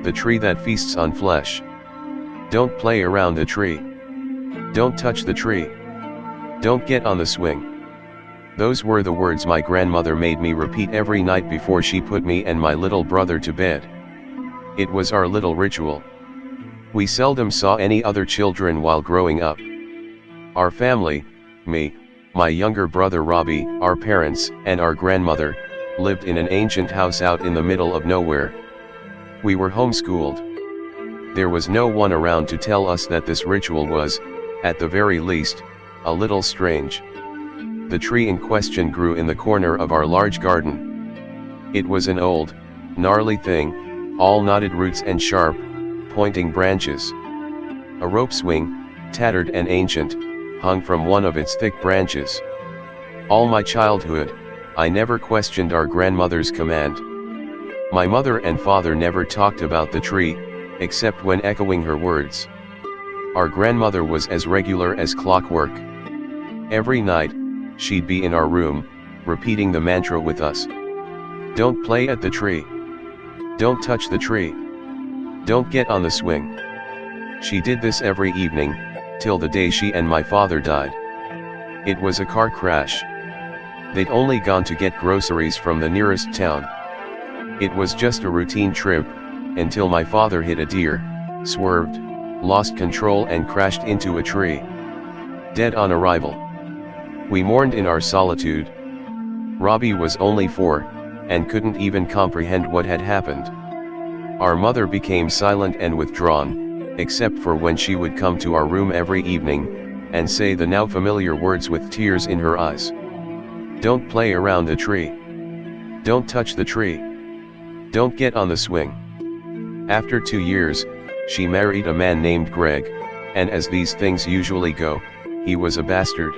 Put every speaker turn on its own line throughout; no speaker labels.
the tree that feasts on flesh. Don't play around the tree. Don't touch the tree. Don't get on the swing. Those were the words my grandmother made me repeat every night before she put me and my little brother to bed. It was our little ritual. We seldom saw any other children while growing up. Our family, me, my younger brother Robbie, our parents, and our grandmother, lived in an ancient house out in the middle of nowhere. We were homeschooled. There was no one around to tell us that this ritual was, at the very least, a little strange. The tree in question grew in the corner of our large garden. It was an old, gnarly thing, all knotted roots and sharp, pointing branches. A rope swing, tattered and ancient, hung from one of its thick branches. All my childhood, I never questioned our grandmother's command. My mother and father never talked about the tree, except when echoing her words. Our grandmother was as regular as clockwork. Every night, she'd be in our room, repeating the mantra with us. Don't play at the tree. Don't touch the tree. Don't get on the swing. She did this every evening, till the day she and my father died. It was a car crash. They'd only gone to get groceries from the nearest town. It was just a routine trip, until my father hit a deer, swerved, lost control and crashed into a tree. Dead on arrival. We mourned in our solitude. Robbie was only 4, and couldn't even comprehend what had happened. Our mother became silent and withdrawn, except for when she would come to our room every evening, and say the now familiar words with tears in her eyes. Don't play around the tree. Don't touch the tree. Don't get on the swing. After 2 years, she married a man named Greg, and as these things usually go, he was a bastard.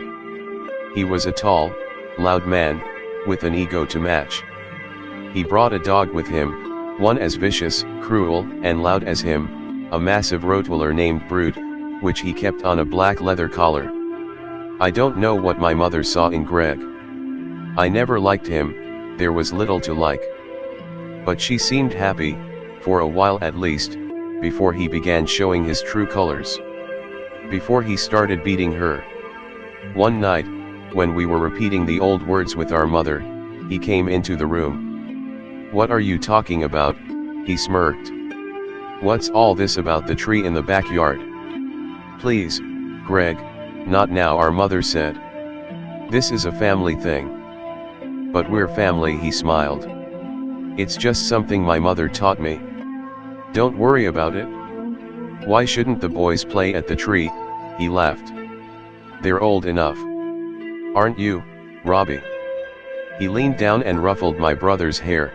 He was a tall, loud man, with an ego to match. He brought a dog with him, one as vicious, cruel, and loud as him, a massive Rottweiler named Brute, which he kept on a black leather collar. I don't know what my mother saw in Greg. I never liked him, there was little to like. But she seemed happy, for a while at least, before he began showing his true colors. Before he started beating her. One night, when we were repeating the old words with our mother, he came into the room. "What are you talking about?" he smirked. "What's all this about the tree in the backyard?" "Please, Greg, not now," our mother said. "This is a family thing." "But we're family," he smiled. "It's just something my mother taught me. Don't worry about it." "Why shouldn't the boys play at the tree?" he laughed. "They're old enough. Aren't you, Robbie?" He leaned down and ruffled my brother's hair.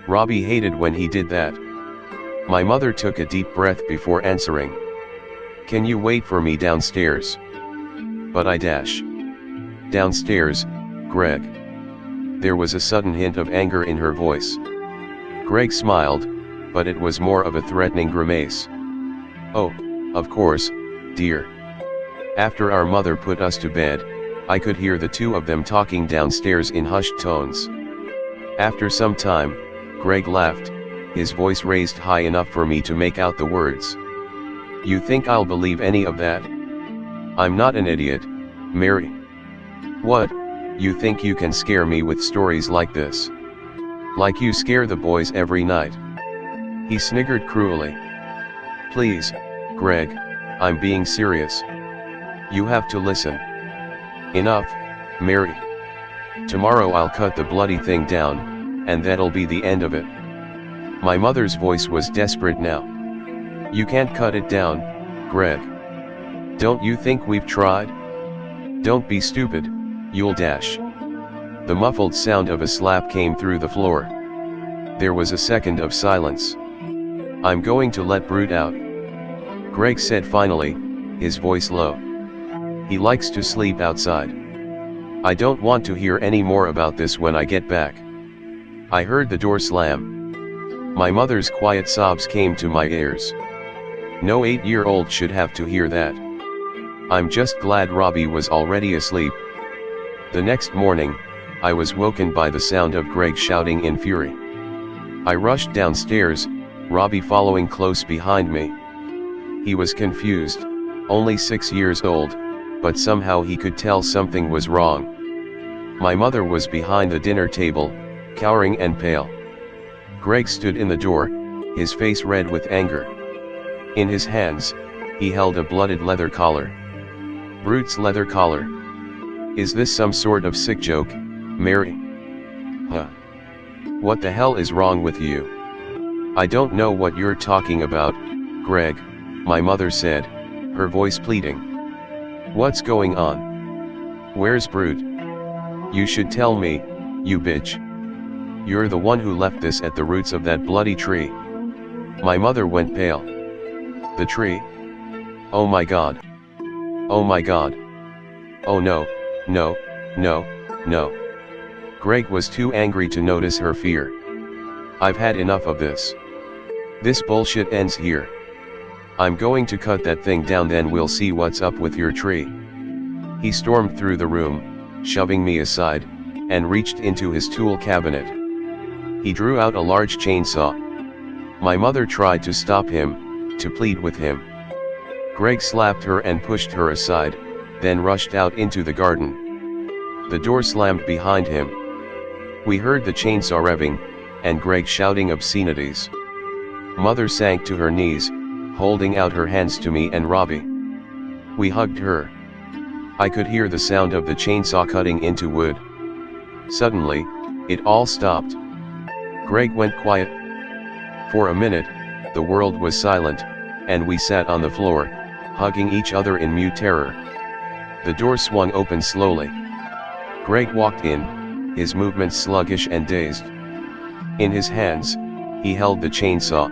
Robbie hated when he did that. My mother took a deep breath before answering. "Can you wait for me downstairs?" "But I dash." "Downstairs, Greg." There was a sudden hint of anger in her voice. Greg smiled, but it was more of a threatening grimace. "Oh, of course, dear." After our mother put us to bed, I could hear the two of them talking downstairs in hushed tones. After some time, Greg laughed, his voice raised high enough for me to make out the words. "You think I'll believe any of that? I'm not an idiot, Mary." "What, you think you can scare me with stories like this? Like you scare the boys every night?" He sniggered cruelly. "Please, Greg, I'm being serious. You have to listen." "Enough, Mary. Tomorrow I'll cut the bloody thing down, and that'll be the end of it." My mother's voice was desperate now. "You can't cut it down, Greg. Don't you think we've tried? Don't be stupid, you'll dash." The muffled sound of a slap came through the floor. There was a second of silence. "I'm going to let Brute out," Greg said finally, his voice low. "He likes to sleep outside. I don't want to hear any more about this when I get back." I heard the door slam. My mother's quiet sobs came to my ears. No 8-year-old should have to hear that. I'm just glad Robbie was already asleep. The next morning, I was woken by the sound of Greg shouting in fury. I rushed downstairs, Robbie following close behind me. He was confused, only 6 years old, but somehow he could tell something was wrong. My mother was behind the dinner table, cowering and pale. Greg stood in the door, his face red with anger. In his hands, he held a blooded leather collar. Brute's leather collar. Is this some sort of sick joke, Mary? Huh? What the hell is wrong with you? I don't know what you're talking about, Greg, my mother said, her voice pleading. What's going on? Where's Brute? You should tell me, you bitch. You're the one who left this at the roots of that bloody tree. My mother went pale. The tree? Oh my God. Oh my God. Oh no, no, no, no. Greg was too angry to notice her fear. I've had enough of this. This bullshit ends here. I'm going to cut that thing down, then we'll see what's up with your tree. He stormed through the room, shoving me aside, and reached into his tool cabinet. He drew out a large chainsaw. My mother tried to stop him, to plead with him. Greg slapped her and pushed her aside, then rushed out into the garden. The door slammed behind him. We heard the chainsaw revving, and Greg shouting obscenities. Mother sank to her knees, holding out her hands to me and Robbie. We hugged her. I could hear the sound of the chainsaw cutting into wood. Suddenly, it all stopped. Greg went quiet. For a minute, the world was silent, and we sat on the floor, hugging each other in mute terror. The door swung open slowly. Greg walked in, his movements sluggish and dazed. In his hands, he held the chainsaw.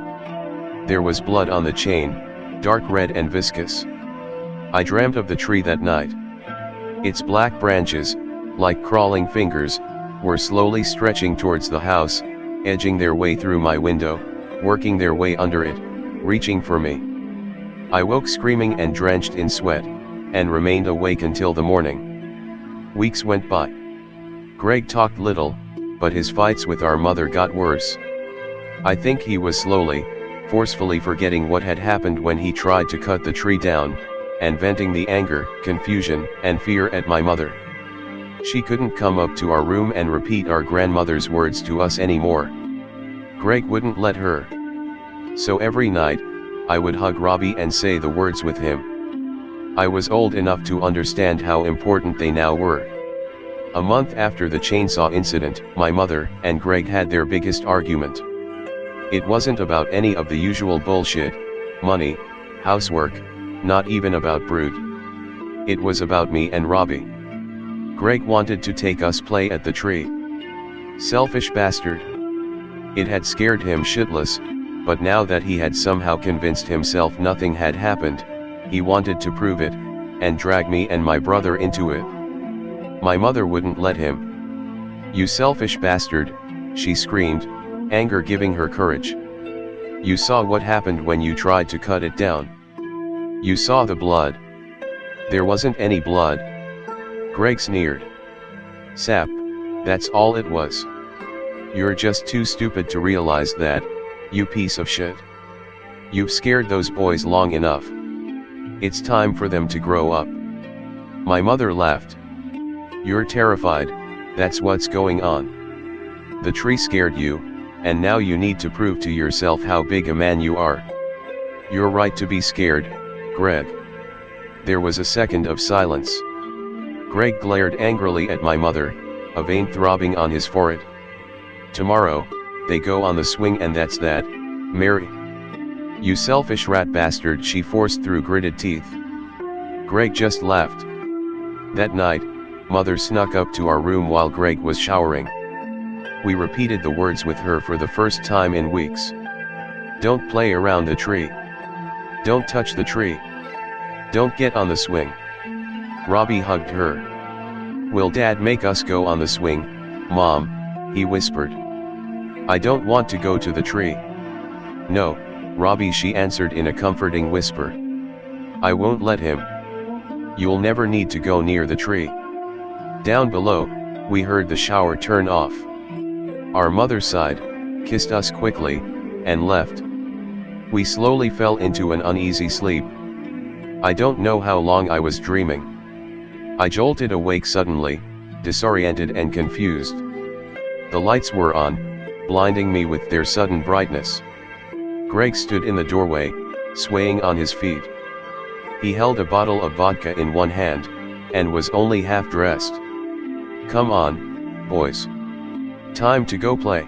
There was blood on the chain, dark red and viscous. I dreamt of the tree that night. Its black branches, like crawling fingers, were slowly stretching towards the house, edging their way through my window, working their way under it, reaching for me. I woke screaming and drenched in sweat, and remained awake until the morning. Weeks went by. Greg talked little, but his fights with our mother got worse. I think he was slowly, forcefully forgetting what had happened when he tried to cut the tree down, and venting the anger, confusion, and fear at my mother. She couldn't come up to our room and repeat our grandmother's words to us anymore. Greg wouldn't let her. So every night, I would hug Robbie and say the words with him. I was old enough to understand how important they now were. A month after the chainsaw incident, my mother and Greg had their biggest argument. It wasn't about any of the usual bullshit, money, housework, not even about Brute. It was about me and Robbie. Greg wanted to take us play at the tree. Selfish bastard. It had scared him shitless, but now that he had somehow convinced himself nothing had happened, he wanted to prove it, and drag me and my brother into it. My mother wouldn't let him. You selfish bastard, she screamed, anger giving her courage. You saw what happened when you tried to cut it down. You saw the blood. There wasn't any blood. Greg sneered. Sap, that's all it was. You're just too stupid to realize that, you piece of shit. You've scared those boys long enough. It's time for them to grow up. My mother laughed. You're terrified, that's what's going on. The tree scared you, and now you need to prove to yourself how big a man you are. You're right to be scared, Greg. There was a second of silence. Greg glared angrily at my mother, a vein throbbing on his forehead. Tomorrow, they go on the swing and that's that, Mary. You selfish rat bastard, she forced through gritted teeth. Greg just laughed. That night, Mother snuck up to our room while Greg was showering. We repeated the words with her for the first time in weeks. Don't play around the tree. Don't touch the tree. Don't get on the swing. Robbie hugged her. Will Dad make us go on the swing, Mom? He whispered. I don't want to go to the tree. No, Robbie, she answered in a comforting whisper. I won't let him. You'll never need to go near the tree. Down below, we heard the shower turn off. Our mother sighed, kissed us quickly, and left, We slowly fell into an uneasy sleep. I don't know how long I was dreaming. I jolted awake suddenly, disoriented and confused. The lights were on, blinding me with their sudden brightness. Greg stood in the doorway, swaying on his feet. He held a bottle of vodka in one hand, and was only half dressed. "Come on, boys. Time to go play."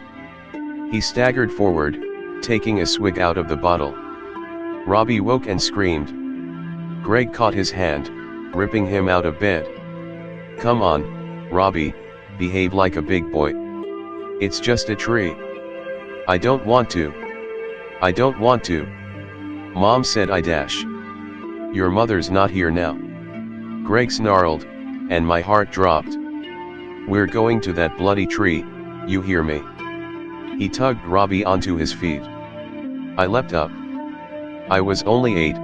He staggered forward, taking a swig out of the bottle. Robbie woke and screamed. Greg caught his hand, ripping him out of bed. "Come on, Robbie, behave like a big boy. It's just a tree." "I don't want to. I don't want to." "Mom said I dash." "Your mother's not here now." Greg snarled, and my heart dropped. "We're going to that bloody tree, you hear me?" He tugged Robbie onto his feet. I leapt up. I was only 8,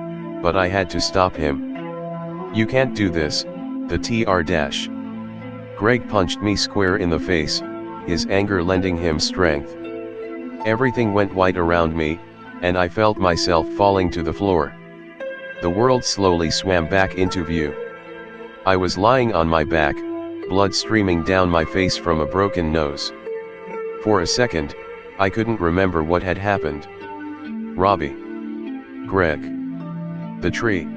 but I had to stop him. "You can't do this, the TR dash." Greg punched me square in the face, his anger lending him strength. Everything went white around me, and I felt myself falling to the floor. The world slowly swam back into view. I was lying on my back, blood streaming down my face from a broken nose. For a second, I couldn't remember what had happened. Robbie. Greg. The tree.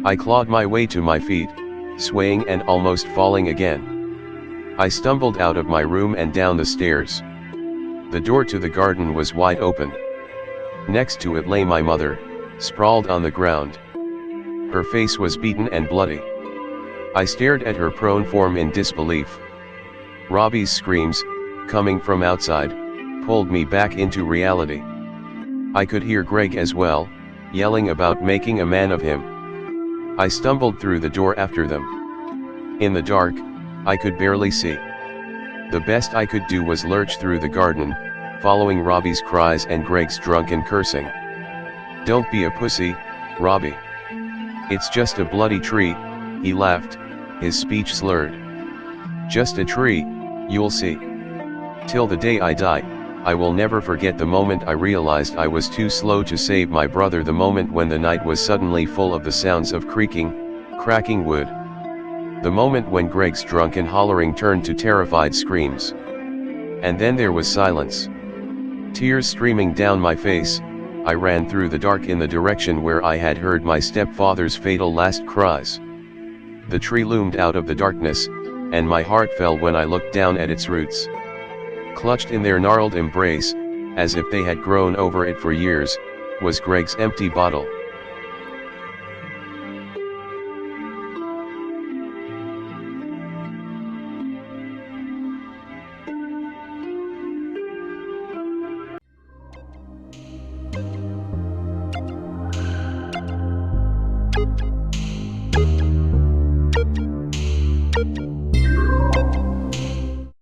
I clawed my way to my feet, swaying and almost falling again. I stumbled out of my room and down the stairs. The door to the garden was wide open. Next to it lay my mother, sprawled on the ground. Her face was beaten and bloody. I stared at her prone form in disbelief. Robbie's screams, coming from outside, pulled me back into reality. I could hear Greg as well, yelling about making a man of him. I stumbled through the door after them. In the dark, I could barely see. The best I could do was lurch through the garden, following Robbie's cries and Greg's drunken cursing. "Don't be a pussy, Robbie. It's just a bloody tree," he laughed, his speech slurred. "Just a tree, you'll see. Till the day I die, I will never forget the moment I realized I was too slow to save my brother, the moment when the night was suddenly full of the sounds of creaking, cracking wood. The moment when Greg's drunken hollering turned to terrified screams. And then there was silence. Tears streaming down my face, I ran through the dark in the direction where I had heard my stepfather's fatal last cries. The tree loomed out of the darkness, and my heart fell when I looked down at its roots. Clutched in their gnarled embrace, as if they had grown over it for years, was Greg's empty bottle.